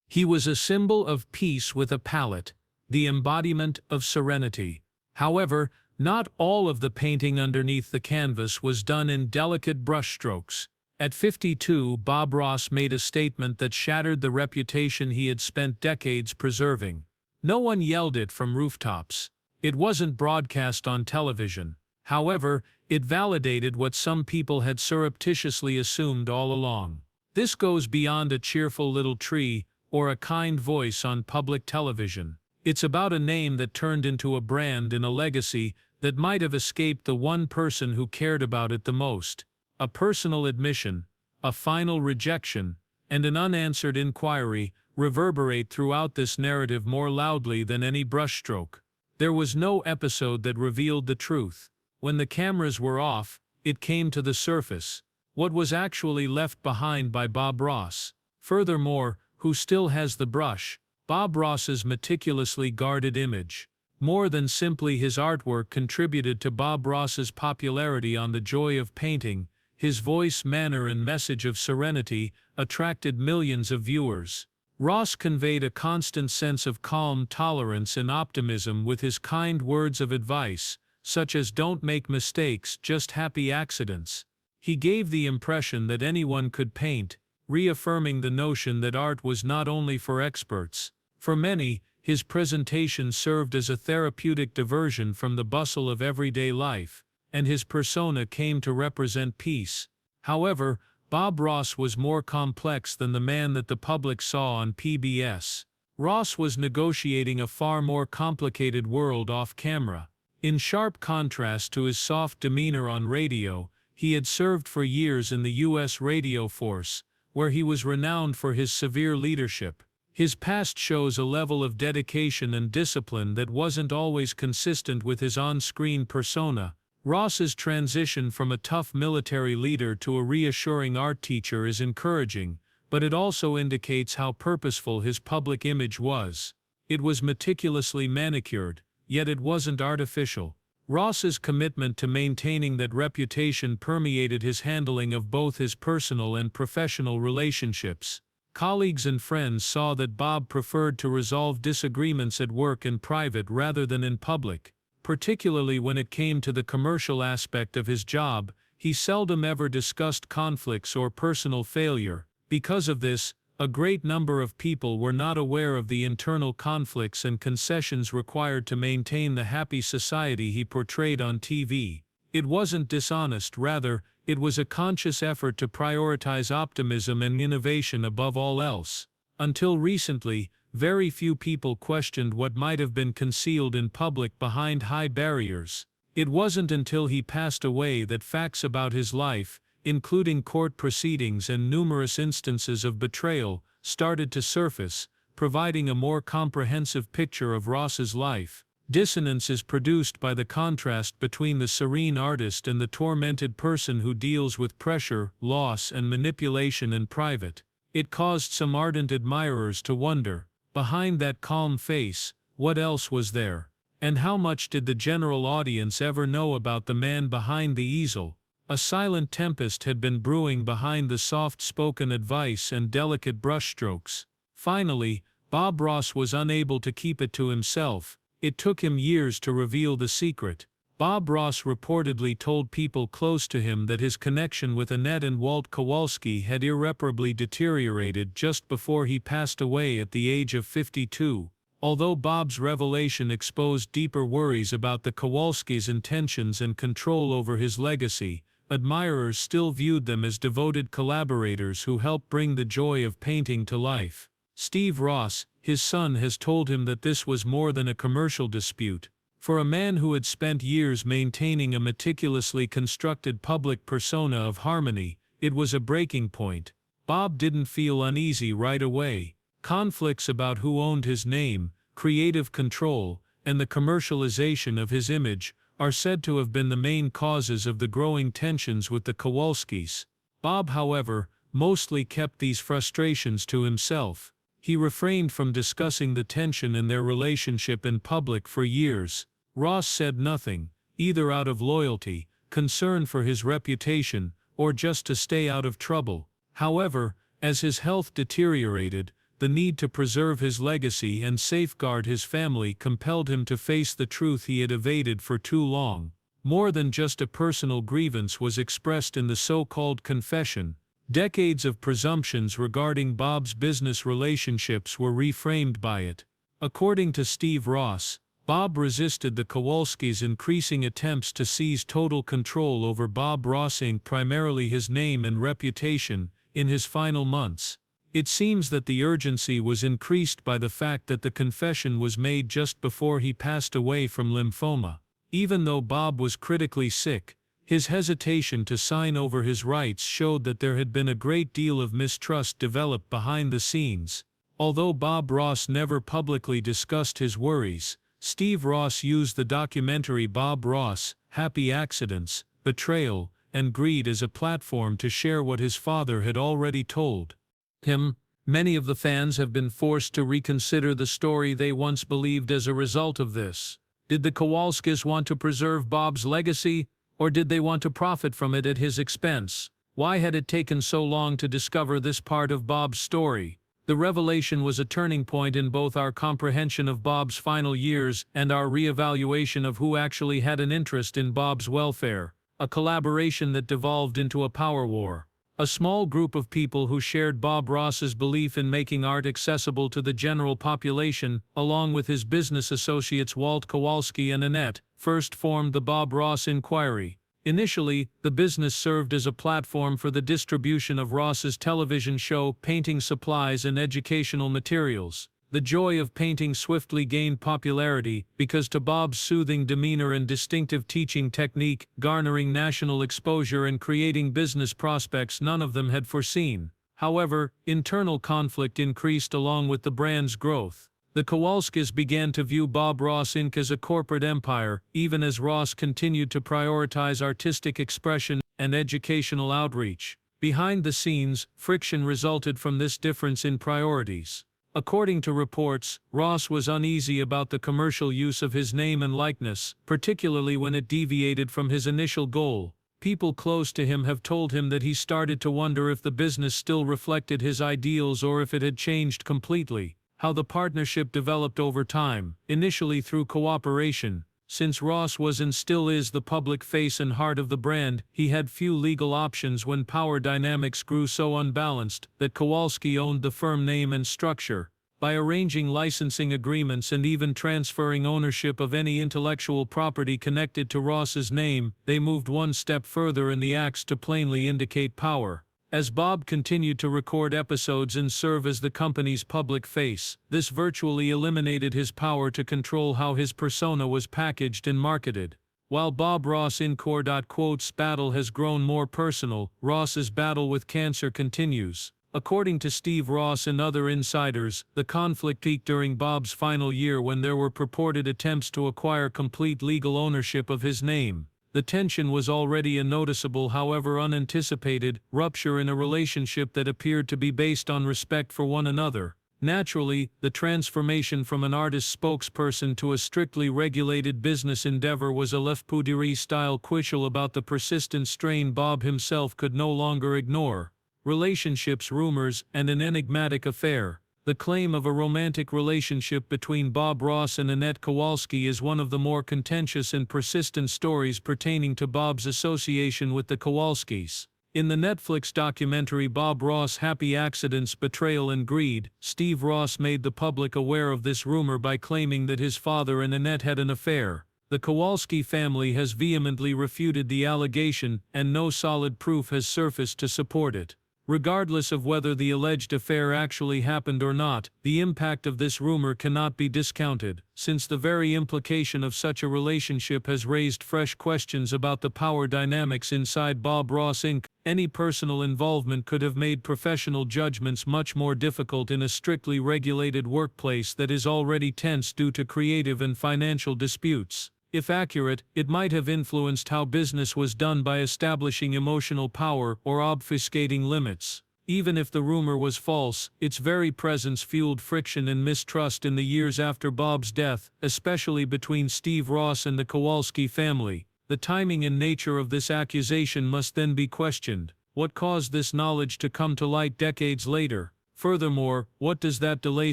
He was a symbol of peace with a palette, the embodiment of serenity. However, not all of the painting underneath the canvas was done in delicate brushstrokes. At 52, Bob Ross made a statement that shattered the reputation he had spent decades preserving. No one yelled it from rooftops. It wasn't broadcast on television. However, it validated what some people had surreptitiously assumed all along. This goes beyond a cheerful little tree or a kind voice on public television. It's about a name that turned into a brand and a legacy that might have escaped the one person who cared about it the most. A personal admission, a final rejection, and an unanswered inquiry reverberate throughout this narrative more loudly than any brushstroke. There was no episode that revealed the truth. When the cameras were off, it came to the surface. What was actually left behind by Bob Ross? Furthermore, who still has the brush? Bob Ross's meticulously guarded image. More than simply his artwork contributed to Bob Ross's popularity on The Joy of Painting. His voice, manner, and message of serenity attracted millions of viewers. Ross conveyed a constant sense of calm tolerance and optimism with his kind words of advice, such as "Don't make mistakes, just happy accidents." He gave the impression that anyone could paint, reaffirming the notion that art was not only for experts. For many, his presentation served as a therapeutic diversion from the bustle of everyday life, and his persona came to represent peace. However, Bob Ross was more complex than the man that the public saw on PBS. Ross was negotiating a far more complicated world off-camera. In sharp contrast to his soft demeanor on radio, he had served for years in the U.S. radio force, where he was renowned for his severe leadership. His past shows a level of dedication and discipline that wasn't always consistent with his on-screen persona. Ross's transition from a tough military leader to a reassuring art teacher is encouraging, but it also indicates how purposeful his public image was. It was meticulously manicured, yet it wasn't artificial. Ross's commitment to maintaining that reputation permeated his handling of both his personal and professional relationships. Colleagues and friends saw that Bob preferred to resolve disagreements at work in private rather than in public. Particularly when it came to the commercial aspect of his job, he seldom ever discussed conflicts or personal failure. Because of this, a great number of people were not aware of the internal conflicts and concessions required to maintain the happy society he portrayed on TV. It wasn't dishonest, rather, it was a conscious effort to prioritize optimism and innovation above all else. Until recently, very few people questioned what might have been concealed in public behind high barriers. It wasn't until he passed away that facts about his life, including court proceedings and numerous instances of betrayal, started to surface, providing a more comprehensive picture of Ross's life. Dissonance is produced by the contrast between the serene artist and the tormented person who deals with pressure, loss, and manipulation in private. It caused some ardent admirers to wonder, behind that calm face, what else was there? And how much did the general audience ever know about the man behind the easel? A silent tempest had been brewing behind the soft-spoken advice and delicate brushstrokes. Finally, Bob Ross was unable to keep it to himself. It took him years to reveal the secret. Bob Ross reportedly told people close to him that his connection with Annette and Walt Kowalski had irreparably deteriorated just before he passed away at the age of 52. Although Bob's revelation exposed deeper worries about the Kowalskis' intentions and control over his legacy, admirers still viewed them as devoted collaborators who helped bring the joy of painting to life. Steve Ross, his son, has told him that this was more than a commercial dispute. For a man who had spent years maintaining a meticulously constructed public persona of harmony, it was a breaking point. Bob didn't feel uneasy right away. Conflicts about who owned his name, creative control, and the commercialization of his image are said to have been the main causes of the growing tensions with the Kowalskis. Bob, however, mostly kept these frustrations to himself. He refrained from discussing the tension in their relationship in public for years. Ross said nothing, either out of loyalty, concern for his reputation, or just to stay out of trouble. However, as his health deteriorated, the need to preserve his legacy and safeguard his family compelled him to face the truth he had evaded for too long. More than just a personal grievance was expressed in the so-called confession. Decades of presumptions regarding Bob's business relationships were reframed by it. According to Steve Ross, Bob resisted the Kowalskis' increasing attempts to seize total control over Bob Ross Inc., primarily his name and reputation, in his final months. It seems that the urgency was increased by the fact that the confession was made just before he passed away from lymphoma. Even though Bob was critically sick, his hesitation to sign over his rights showed that there had been a great deal of mistrust developed behind the scenes. Although Bob Ross never publicly discussed his worries, Steve Ross used the documentary Bob Ross, Happy Accidents, Betrayal, and Greed as a platform to share what his father had already told him. Many of the fans have been forced to reconsider the story they once believed as a result of this. Did the Kowalskis want to preserve Bob's legacy, or did they want to profit from it at his expense? Why had it taken so long to discover this part of Bob's story? The revelation was a turning point in both our comprehension of Bob's final years and our reevaluation of who actually had an interest in Bob's welfare, a collaboration that devolved into a power war. A small group of people who shared Bob Ross's belief in making art accessible to the general population, along with his business associates Walt Kowalski and Annette, first formed the Bob Ross Inquiry. Initially, the business served as a platform for the distribution of Ross's television show, painting supplies and educational materials. The joy of painting swiftly gained popularity because to Bob's soothing demeanor and distinctive teaching technique, garnering national exposure and creating business prospects none of them had foreseen. However, internal conflict increased along with the brand's growth. The Kowalskis began to view Bob Ross Inc. as a corporate empire, even as Ross continued to prioritize artistic expression and educational outreach. Behind the scenes, friction resulted from this difference in priorities. According to reports, Ross was uneasy about the commercial use of his name and likeness, particularly when it deviated from his initial goal. People close to him have told him that he started to wonder if the business still reflected his ideals or if it had changed completely. How the partnership developed over time, initially through cooperation. Since Ross was and still is the public face and heart of the brand, he had few legal options when power dynamics grew so unbalanced that Kowalski owned the firm name and structure. By arranging licensing agreements and even transferring ownership of any intellectual property connected to Ross's name, they moved one step further in the acts to plainly indicate power. As Bob continued to record episodes and serve as the company's public face, this virtually eliminated his power to control how his persona was packaged and marketed. While Bob Ross Inc.'s battle has grown more personal, Ross's battle with cancer continues. According to Steve Ross and other insiders, the conflict peaked during Bob's final year when there were purported attempts to acquire complete legal ownership of his name. The tension was already a noticeable, however unanticipated, rupture in a relationship that appeared to be based on respect for one another. Naturally, the transformation from an artist spokesperson to a strictly regulated business endeavor was a Lefpoudiri-style quibble about the persistent strain Bob himself could no longer ignore. Relationships, rumors, and an enigmatic affair. The claim of a romantic relationship between Bob Ross and Annette Kowalski is one of the more contentious and persistent stories pertaining to Bob's association with the Kowalskis. In the Netflix documentary Bob Ross, Happy Accidents, Betrayal and Greed, Steve Ross made the public aware of this rumor by claiming that his father and Annette had an affair. The Kowalski family has vehemently refuted the allegation, and no solid proof has surfaced to support it. Regardless of whether the alleged affair actually happened or not, the impact of this rumor cannot be discounted, since the very implication of such a relationship has raised fresh questions about the power dynamics inside Bob Ross Inc. Any personal involvement could have made professional judgments much more difficult in a strictly regulated workplace that is already tense due to creative and financial disputes. If accurate, it might have influenced how business was done by establishing emotional power or obfuscating limits. Even if the rumor was false, its very presence fueled friction and mistrust in the years after Bob's death, especially between Steve Ross and the Kowalski family. The timing and nature of this accusation must then be questioned. What caused this knowledge to come to light decades later? Furthermore, what does that delay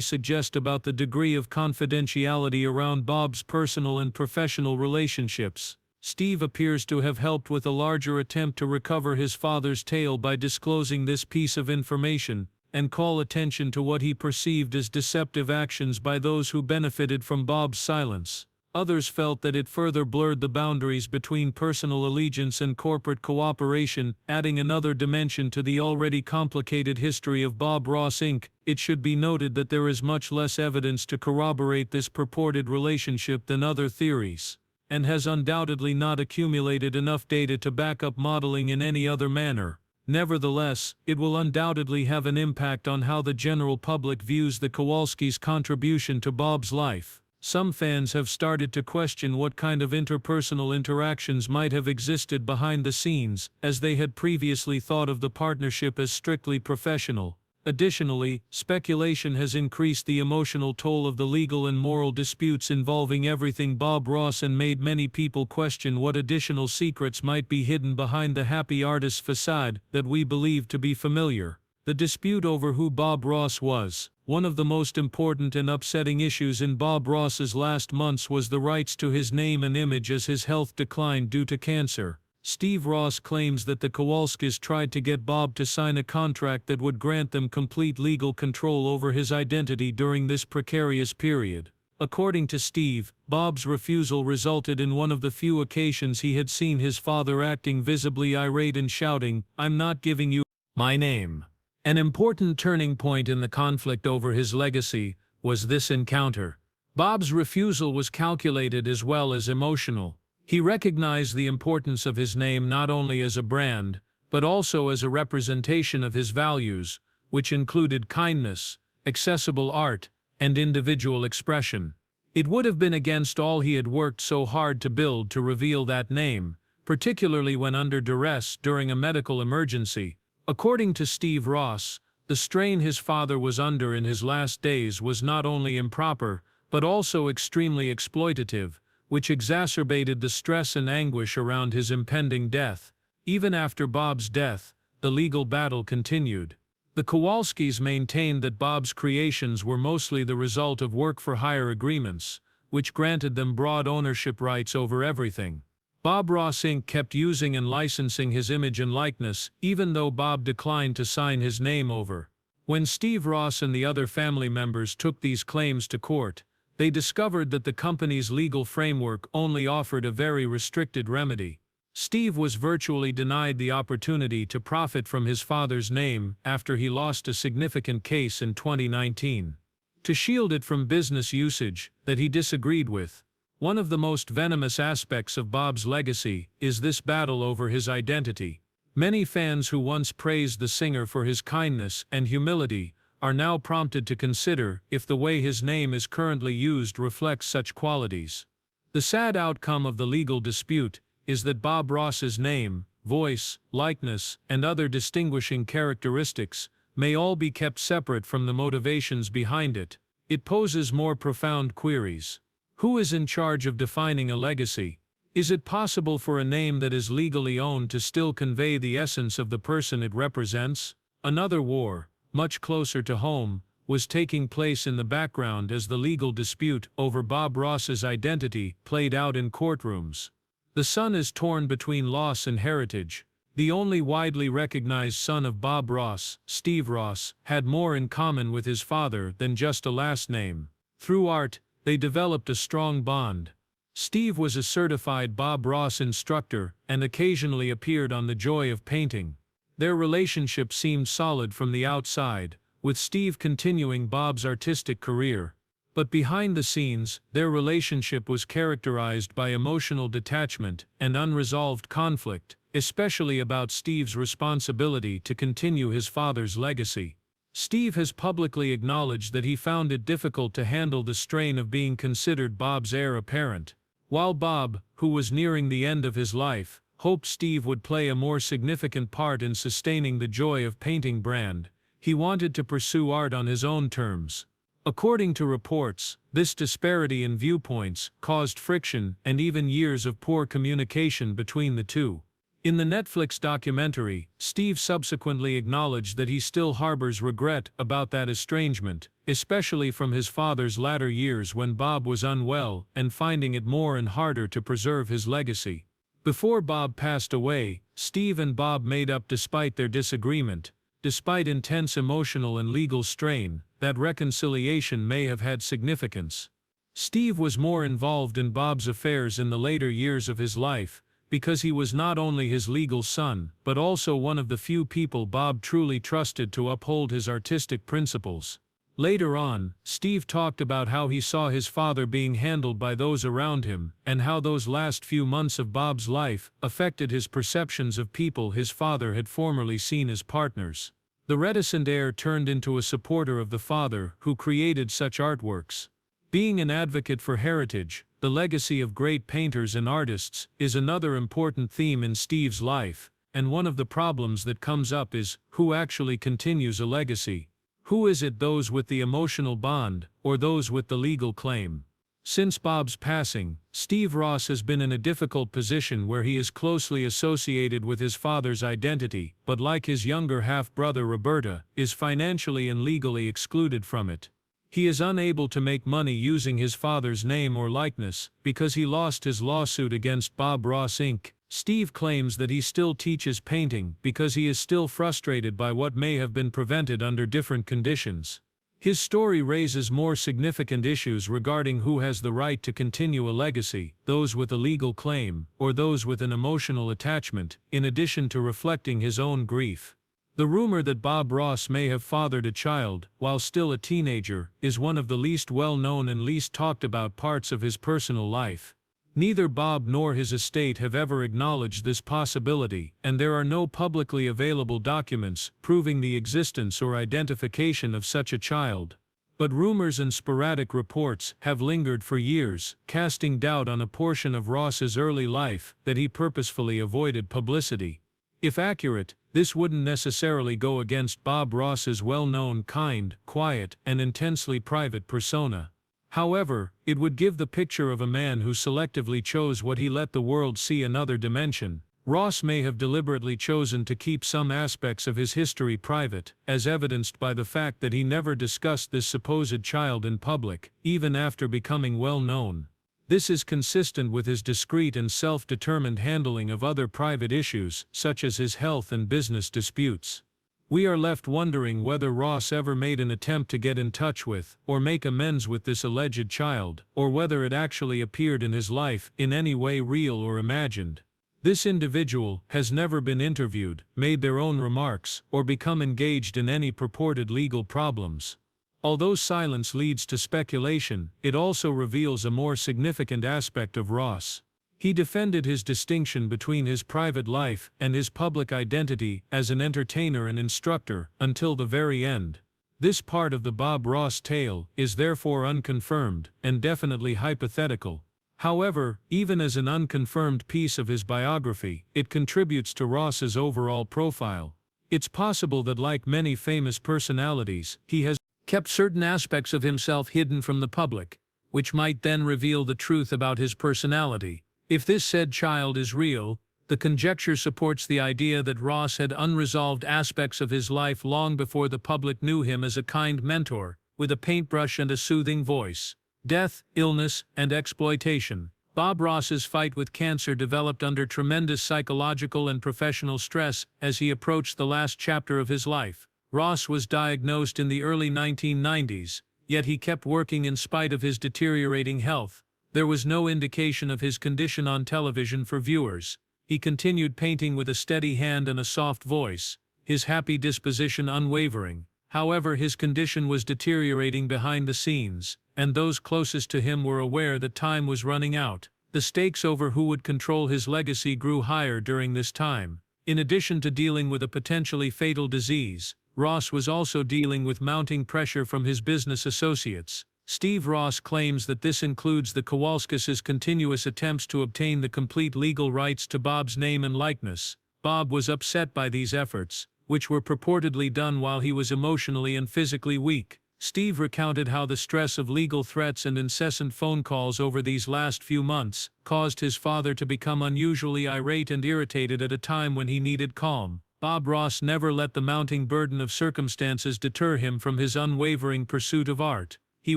suggest about the degree of confidentiality around Bob's personal and professional relationships? Steve appears to have helped with a larger attempt to recover his father's tale by disclosing this piece of information, and call attention to what he perceived as deceptive actions by those who benefited from Bob's silence. Others felt that it further blurred the boundaries between personal allegiance and corporate cooperation, adding another dimension to the already complicated history of Bob Ross Inc. It should be noted that there is much less evidence to corroborate this purported relationship than other theories, and has undoubtedly not accumulated enough data to back up modeling in any other manner. Nevertheless, it will undoubtedly have an impact on how the general public views the Kowalskis' contribution to Bob's life. Some fans have started to question what kind of interpersonal interactions might have existed behind the scenes, as they had previously thought of the partnership as strictly professional. Additionally, speculation has increased the emotional toll of the legal and moral disputes involving everything Bob Ross and made many people question what additional secrets might be hidden behind the happy artist's facade that we believe to be familiar. The dispute over who Bob Ross was. One of the most important and upsetting issues in Bob Ross's last months was the rights to his name and image as his health declined due to cancer. Steve Ross claims that the Kowalskis tried to get Bob to sign a contract that would grant them complete legal control over his identity during this precarious period. According to Steve, Bob's refusal resulted in one of the few occasions he had seen his father acting visibly irate and shouting, "I'm not giving you my name." An important turning point in the conflict over his legacy was this encounter. Bob's refusal was calculated as well as emotional. He recognized the importance of his name not only as a brand, but also as a representation of his values, which included kindness, accessible art, and individual expression. It would have been against all he had worked so hard to build to reveal that name, particularly when under duress during a medical emergency. According to Steve Ross, the strain his father was under in his last days was not only improper, but also extremely exploitative, which exacerbated the stress and anguish around his impending death. Even after Bob's death, the legal battle continued. The Kowalskis maintained that Bob's creations were mostly the result of work-for-hire agreements, which granted them broad ownership rights over everything. Bob Ross Inc. kept using and licensing his image and likeness, even though Bob declined to sign his name over. When Steve Ross and the other family members took these claims to court, they discovered that the company's legal framework only offered a very restricted remedy. Steve was virtually denied the opportunity to profit from his father's name after he lost a significant case in 2019. To shield it from business usage that he disagreed with, one of the most venomous aspects of Bob's legacy is this battle over his identity. Many fans who once praised the singer for his kindness and humility are now prompted to consider if the way his name is currently used reflects such qualities. The sad outcome of the legal dispute is that Bob Ross's name, voice, likeness, and other distinguishing characteristics may all be kept separate from the motivations behind it. It poses more profound queries. Who is in charge of defining a legacy? Is it possible for a name that is legally owned to still convey the essence of the person it represents? Another war, much closer to home, was taking place in the background as the legal dispute over Bob Ross's identity played out in courtrooms. The son is torn between loss and heritage. The only widely recognized son of Bob Ross, Steve Ross, had more in common with his father than just a last name. Through art, they developed a strong bond. Steve was a certified Bob Ross instructor and occasionally appeared on The Joy of Painting. Their relationship seemed solid from the outside, with Steve continuing Bob's artistic career. But behind the scenes, their relationship was characterized by emotional detachment and unresolved conflict, especially about Steve's responsibility to continue his father's legacy. Steve has publicly acknowledged that he found it difficult to handle the strain of being considered Bob's heir apparent. While Bob, who was nearing the end of his life, hoped Steve would play a more significant part in sustaining the Joy of Painting brand, he wanted to pursue art on his own terms. According to reports, this disparity in viewpoints caused friction and even years of poor communication between the two. In the Netflix documentary, Steve subsequently acknowledged that he still harbors regret about that estrangement, especially from his father's latter years when Bob was unwell and finding it more and harder to preserve his legacy. Before Bob passed away, Steve and Bob made up despite their disagreement. Despite intense emotional and legal strain, that reconciliation may have had significance. Steve was more involved in Bob's affairs in the later years of his life, because he was not only his legal son, but also one of the few people Bob truly trusted to uphold his artistic principles. Later on, Steve talked about how he saw his father being handled by those around him, and how those last few months of Bob's life affected his perceptions of people his father had formerly seen as partners. The reticent heir turned into a supporter of the father who created such artworks. Being an advocate for heritage, the legacy of great painters and artists, is another important theme in Steve's life, and one of the problems that comes up is, who actually continues a legacy? Who is it, those with the emotional bond, or those with the legal claim? Since Bob's passing, Steve Ross has been in a difficult position where he is closely associated with his father's identity, but like his younger half-brother Roberta, is financially and legally excluded from it. He is unable to make money using his father's name or likeness, because he lost his lawsuit against Bob Ross Inc. Steve claims that he still teaches painting because he is still frustrated by what may have been prevented under different conditions. His story raises more significant issues regarding who has the right to continue a legacy, those with a legal claim, or those with an emotional attachment, in addition to reflecting his own grief. The rumor that Bob Ross may have fathered a child, while still a teenager, is one of the least well-known and least talked about parts of his personal life. Neither Bob nor his estate have ever acknowledged this possibility, and there are no publicly available documents proving the existence or identification of such a child. But rumors and sporadic reports have lingered for years, casting doubt on a portion of Ross's early life that he purposefully avoided publicity. If accurate, this wouldn't necessarily go against Bob Ross's well-known, kind, quiet, and intensely private persona. However, it would give the picture of a man who selectively chose what he let the world see another dimension. Ross may have deliberately chosen to keep some aspects of his history private, as evidenced by the fact that he never discussed this supposed child in public, even after becoming well known. This is consistent with his discreet and self-determined handling of other private issues, such as his health and business disputes. We are left wondering whether Ross ever made an attempt to get in touch with, or make amends with this alleged child, or whether it actually appeared in his life in any way real or imagined. This individual has never been interviewed, made their own remarks, or become engaged in any purported legal problems. Although silence leads to speculation, it also reveals a more significant aspect of Ross. He defended his distinction between his private life and his public identity as an entertainer and instructor until the very end. This part of the Bob Ross tale is therefore unconfirmed and definitely hypothetical. However, even as an unconfirmed piece of his biography, it contributes to Ross's overall profile. It's possible that, like many famous personalities, he has kept certain aspects of himself hidden from the public, which might then reveal the truth about his personality. If this said child is real, the conjecture supports the idea that Ross had unresolved aspects of his life long before the public knew him as a kind mentor, with a paintbrush and a soothing voice. Death, illness, and exploitation. Bob Ross's fight with cancer developed under tremendous psychological and professional stress as he approached the last chapter of his life. Ross was diagnosed in the early 1990s, yet he kept working in spite of his deteriorating health. There was no indication of his condition on television for viewers. He continued painting with a steady hand and a soft voice, his happy disposition unwavering. However, his condition was deteriorating behind the scenes, and those closest to him were aware that time was running out. The stakes over who would control his legacy grew higher during this time. In addition to dealing with a potentially fatal disease, Ross was also dealing with mounting pressure from his business associates. Steve Ross claims that this includes the Kowalskis' continuous attempts to obtain the complete legal rights to Bob's name and likeness. Bob was upset by these efforts, which were purportedly done while he was emotionally and physically weak. Steve recounted how the stress of legal threats and incessant phone calls over these last few months caused his father to become unusually irate and irritated at a time when he needed calm. Bob Ross never let the mounting burden of circumstances deter him from his unwavering pursuit of art. He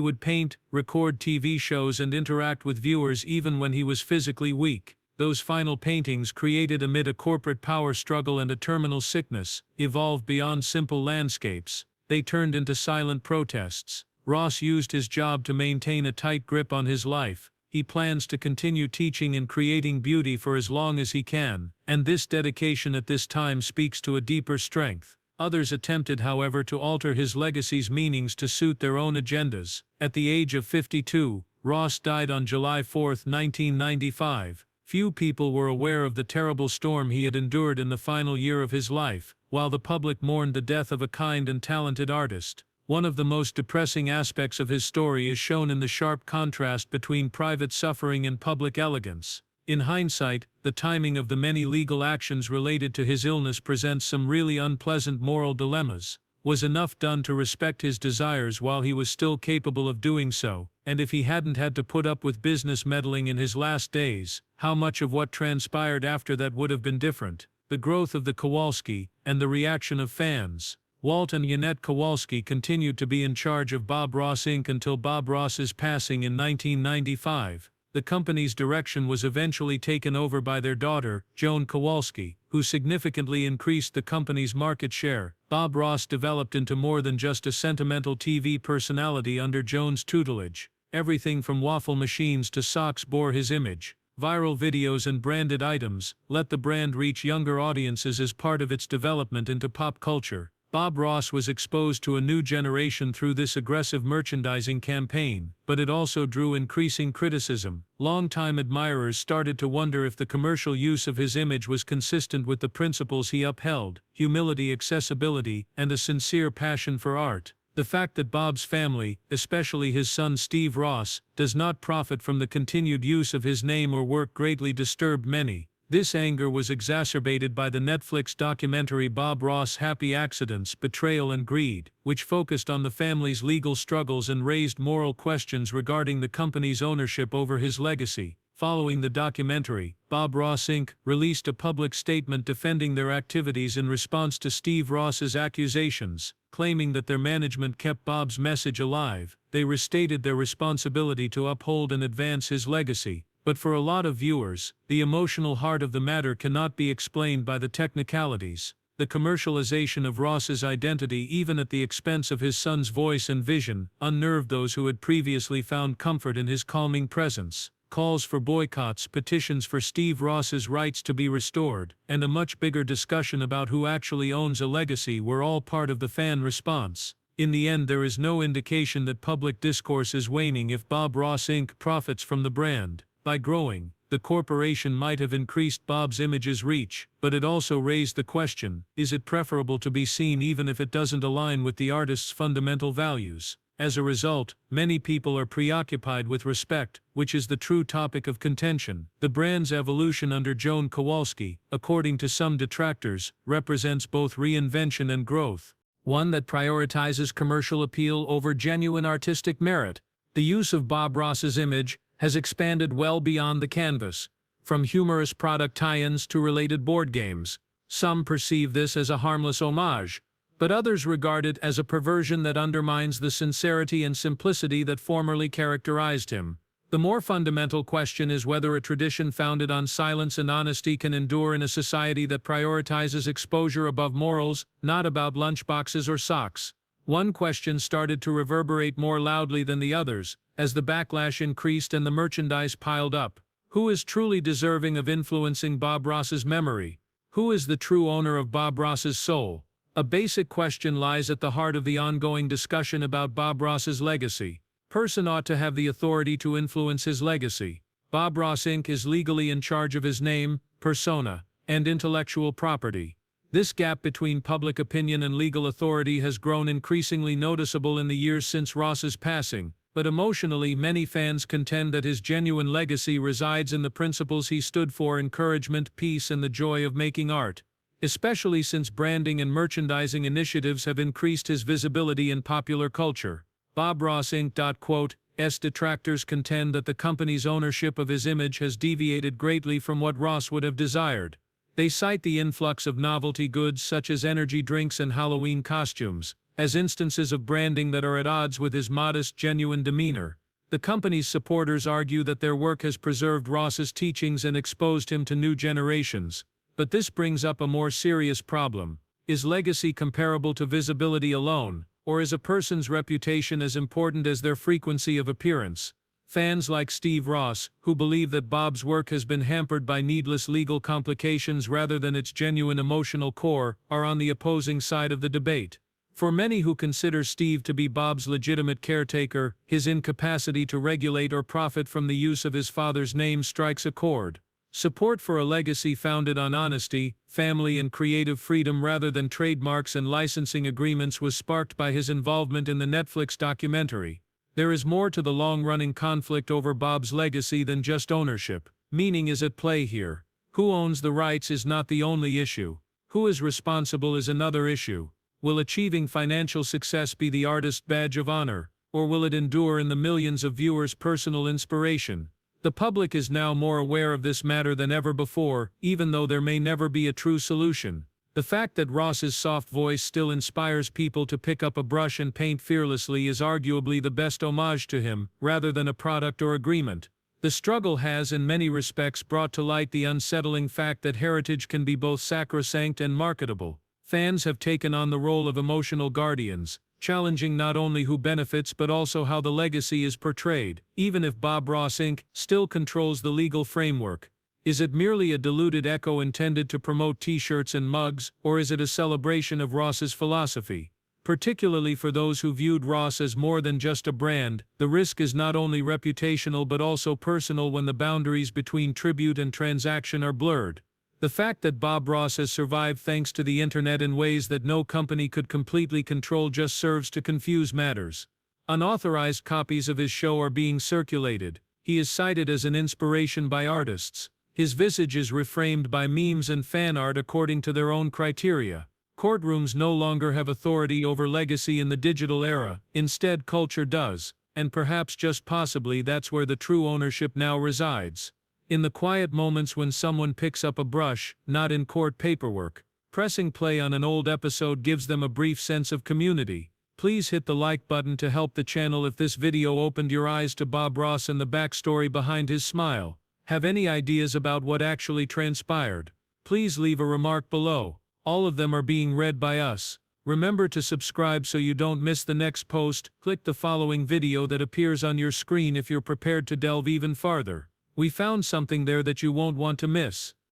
would paint, record TV shows and interact with viewers even when he was physically weak. Those final paintings, created amid a corporate power struggle and a terminal sickness, evolved beyond simple landscapes. They turned into silent protests. Ross used his job to maintain a tight grip on his life. He plans to continue teaching and creating beauty for as long as he can, and this dedication at this time speaks to a deeper strength. Others attempted, however, to alter his legacy's meanings to suit their own agendas. At the age of 52, Ross died on July 4, 1995. Few people were aware of the terrible storm he had endured in the final year of his life, while the public mourned the death of a kind and talented artist. One of the most depressing aspects of his story is shown in the sharp contrast between private suffering and public elegance. In hindsight, the timing of the many legal actions related to his illness presents some really unpleasant moral dilemmas. Was enough done to respect his desires while he was still capable of doing so? And if he hadn't had to put up with business meddling in his last days, how much of what transpired after that would have been different? The growth of the Kowalski, and the reaction of fans. Walt and Yannette Kowalski continued to be in charge of Bob Ross Inc. until Bob Ross's passing in 1995. The company's direction was eventually taken over by their daughter, Joan Kowalski, who significantly increased the company's market share. Bob Ross developed into more than just a sentimental TV personality under Joan's tutelage. Everything from waffle machines to socks bore his image. Viral videos and branded items let the brand reach younger audiences as part of its development into pop culture. Bob Ross was exposed to a new generation through this aggressive merchandising campaign, but it also drew increasing criticism. Longtime admirers started to wonder if the commercial use of his image was consistent with the principles he upheld: humility, accessibility, and a sincere passion for art. The fact that Bob's family, especially his son Steve Ross, does not profit from the continued use of his name or work greatly disturbed many. This anger was exacerbated by the Netflix documentary Bob Ross: Happy Accidents, Betrayal and Greed, which focused on the family's legal struggles and raised moral questions regarding the company's ownership over his legacy. Following the documentary, Bob Ross Inc. released a public statement defending their activities in response to Steve Ross's accusations, claiming that their management kept Bob's message alive. They restated their responsibility to uphold and advance his legacy. But for a lot of viewers, the emotional heart of the matter cannot be explained by the technicalities. The commercialization of Ross's identity, even at the expense of his son's voice and vision, unnerved those who had previously found comfort in his calming presence. Calls for boycotts, petitions for Steve Ross's rights to be restored, and a much bigger discussion about who actually owns a legacy were all part of the fan response. In the end, there is no indication that public discourse is waning if Bob Ross Inc. profits from the brand. By growing, the corporation might have increased Bob's image's reach, but it also raised the question: is it preferable to be seen even if it doesn't align with the artist's fundamental values? As a result, many people are preoccupied with respect, which is the true topic of contention. The brand's evolution under Joan Kowalski, according to some detractors, represents both reinvention and growth, one that prioritizes commercial appeal over genuine artistic merit. The use of Bob Ross's image has expanded well beyond the canvas, from humorous product tie-ins to related board games. Some perceive this as a harmless homage, but others regard it as a perversion that undermines the sincerity and simplicity that formerly characterized him. The more fundamental question is whether a tradition founded on silence and honesty can endure in a society that prioritizes exposure above morals, not about lunchboxes or socks. One question started to reverberate more loudly than the others, as the backlash increased and the merchandise piled up. Who is truly deserving of influencing Bob Ross's memory? Who is the true owner of Bob Ross's soul? A basic question lies at the heart of the ongoing discussion about Bob Ross's legacy. Person ought to have the authority to influence his legacy. Bob Ross Inc. is legally in charge of his name, persona, and intellectual property. This gap between public opinion and legal authority has grown increasingly noticeable in the years since Ross's passing, but emotionally many fans contend that his genuine legacy resides in the principles he stood for: encouragement, peace, and the joy of making art. Especially since branding and merchandising initiatives have increased his visibility in popular culture. Bob Ross Inc. Quote, S detractors contend that the company's ownership of his image has deviated greatly from what Ross would have desired. They cite the influx of novelty goods such as energy drinks and Halloween costumes as instances of branding that are at odds with his modest, genuine demeanor. The company's supporters argue that their work has preserved Ross's teachings and exposed him to new generations. But this brings up a more serious problem. Is legacy comparable to visibility alone, or is a person's reputation as important as their frequency of appearance? Fans like Steve Ross, who believe that Bob's work has been hampered by needless legal complications rather than its genuine emotional core, are on the opposing side of the debate. For many who consider Steve to be Bob's legitimate caretaker, his incapacity to regulate or profit from the use of his father's name strikes a chord. Support for a legacy founded on honesty, family and creative freedom rather than trademarks and licensing agreements was sparked by his involvement in the Netflix documentary. There is more to the long-running conflict over Bob's legacy than just ownership. Meaning is at play here. Who owns the rights is not the only issue. Who is responsible is another issue. Will achieving financial success be the artist's badge of honor, or will it endure in the millions of viewers' personal inspiration? The public is now more aware of this matter than ever before, even though there may never be a true solution. The fact that Ross's soft voice still inspires people to pick up a brush and paint fearlessly is arguably the best homage to him, rather than a product or agreement. The struggle has in many respects brought to light the unsettling fact that heritage can be both sacrosanct and marketable. Fans have taken on the role of emotional guardians, challenging not only who benefits but also how the legacy is portrayed, even if Bob Ross Inc. still controls the legal framework. Is it merely a diluted echo intended to promote t-shirts and mugs, or is it a celebration of Ross's philosophy? Particularly for those who viewed Ross as more than just a brand, the risk is not only reputational but also personal when the boundaries between tribute and transaction are blurred. The fact that Bob Ross has survived thanks to the internet in ways that no company could completely control just serves to confuse matters. Unauthorized copies of his show are being circulated. He is cited as an inspiration by artists. His visage is reframed by memes and fan art according to their own criteria. Courtrooms no longer have authority over legacy in the digital era, instead culture does, and perhaps just possibly that's where the true ownership now resides. In the quiet moments when someone picks up a brush, not in court paperwork. Pressing play on an old episode gives them a brief sense of community. Please hit the like button to help the channel if this video opened your eyes to Bob Ross and the backstory behind his smile. Have any ideas about what actually transpired? Please leave a remark below. All of them are being read by us. Remember to subscribe so you don't miss the next post. Click the following video that appears on your screen if you're prepared to delve even farther. We found something there that you won't want to miss.